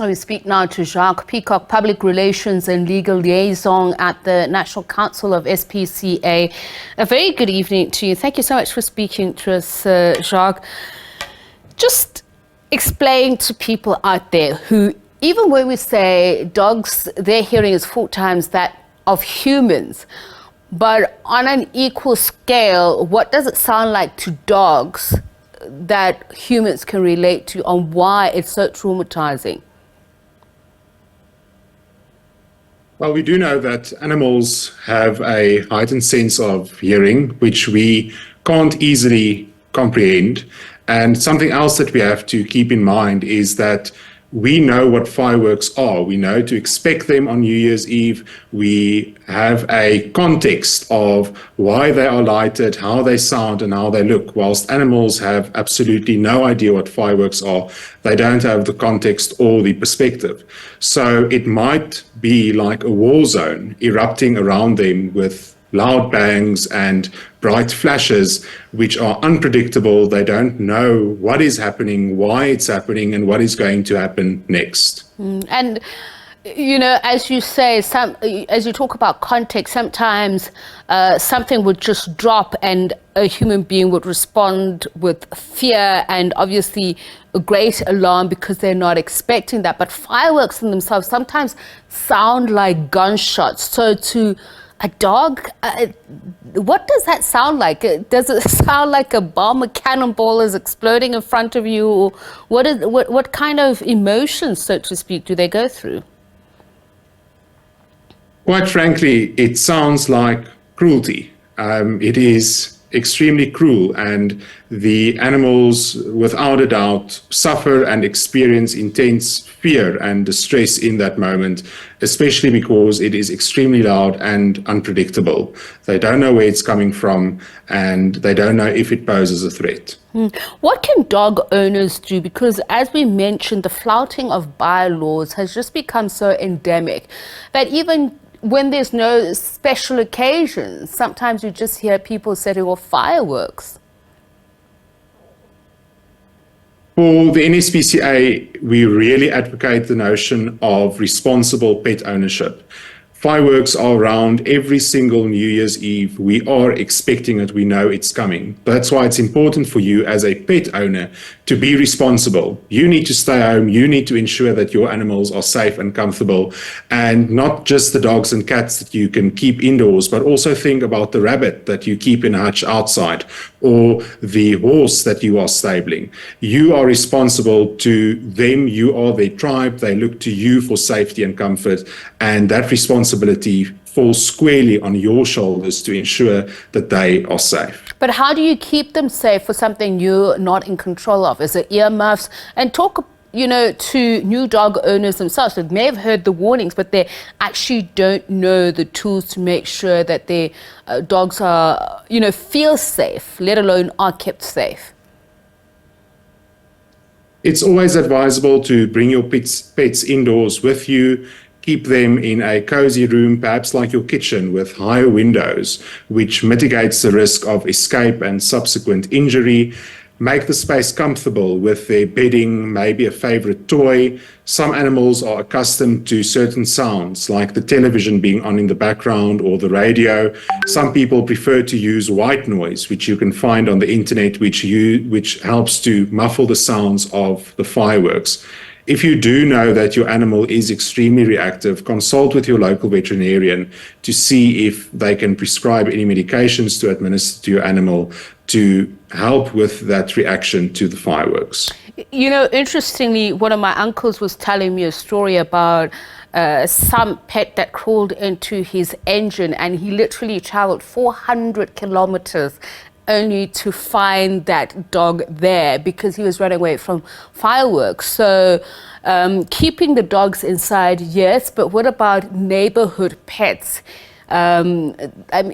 We speak now to Jacques Peacock, Public Relations and Legal Liaison at the National Council of SPCA. A very good evening to you. Thank you so much for speaking to us, Jacques. Just explain to people out there who, even when we say dogs, their hearing is 4 times that of humans, but on an equal scale, what does it sound like to dogs that humans can relate to, on why it's so traumatizing? Well, we do know that animals have a heightened sense of hearing, which we can't easily comprehend. And something else that we have to keep in mind is that we know what fireworks are. We know to expect them on New Year's Eve. We have a context of why they are lighted, how they sound, and how they look. Whilst animals have absolutely no idea what fireworks are, they don't have the context or the perspective. So it might be like a war zone erupting around them with loud bangs and bright flashes, which are unpredictable. They don't know what is happening, why it's happening, and what is going to happen next. And, you know, as you say, as you talk about context, sometimes something would just drop and a human being would respond with fear and obviously a great alarm because they're not expecting that. But fireworks in themselves sometimes sound like gunshots. So to a dog, what does that sound like? Does it sound like a bomb, a cannonball is exploding in front of you? Or what kind of emotions, so to speak, do they go through? Quite frankly, it sounds like cruelty. It is extremely cruel, and the animals, without a doubt, suffer and experience intense fear and distress in that moment, especially because it is extremely loud and unpredictable. They don't know where it's coming from, and they don't know if it poses a threat. What can dog owners do? Because as we mentioned, the flouting of bylaws has just become so endemic that even when there's no special occasions, sometimes you just hear people setting off fireworks. For the NSPCA, we really advocate the notion of responsible pet ownership. Fireworks are around every single New Year's Eve. We are expecting it. We know it's coming. That's why it's important for you as a pet owner to be responsible. You need to stay home. You need to ensure that your animals are safe and comfortable, and not just the dogs and cats that you can keep indoors, but also think about the rabbit that you keep in a hutch outside, or the horse that you are stabling. You are responsible to them. You are their tribe. They look to you for safety and comfort, and that responsibility falls squarely on your shoulders to ensure that they are safe. But how do you keep them safe for something you're not in control of? Is it earmuffs? And talk, you know, to new dog owners themselves that may have heard the warnings, but they actually don't know the tools to make sure that their dogs are, you know, feel safe, let alone are kept safe. It's always advisable to bring your pets indoors with you. Keep them in a cozy room, perhaps like your kitchen, with higher windows, which mitigates the risk of escape and subsequent injury. Make the space comfortable with their bedding, maybe a favorite toy. Some animals are accustomed to certain sounds, like the television being on in the background or the radio. Some people prefer to use white noise, which you can find on the internet, which helps to muffle the sounds of the fireworks. If you do know that your animal is extremely reactive, consult with your local veterinarian to see if they can prescribe any medications to administer to your animal to help with that reaction to the fireworks. You know, interestingly, one of my uncles was telling me a story about some pet that crawled into his engine, and he literally traveled 400 kilometers only to find that dog there because he was running away from fireworks. So keeping the dogs inside, yes, but what about neighborhood pets? I mean,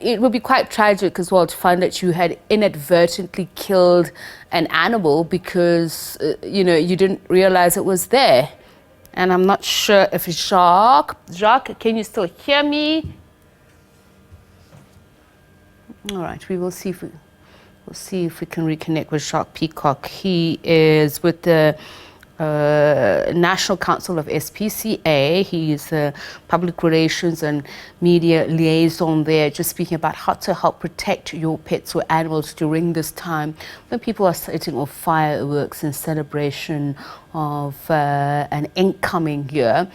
it would be quite tragic as well to find that you had inadvertently killed an animal because, you know, you didn't realize it was there. And I'm not sure if Jacques, can you still hear me? All right, we will see if we can reconnect with Jacques Peacock. He is with the National Council of SPCA. He is a public relations and media liaison there, just speaking about how to help protect your pets or animals during this time when people are setting off fireworks in celebration of an incoming year.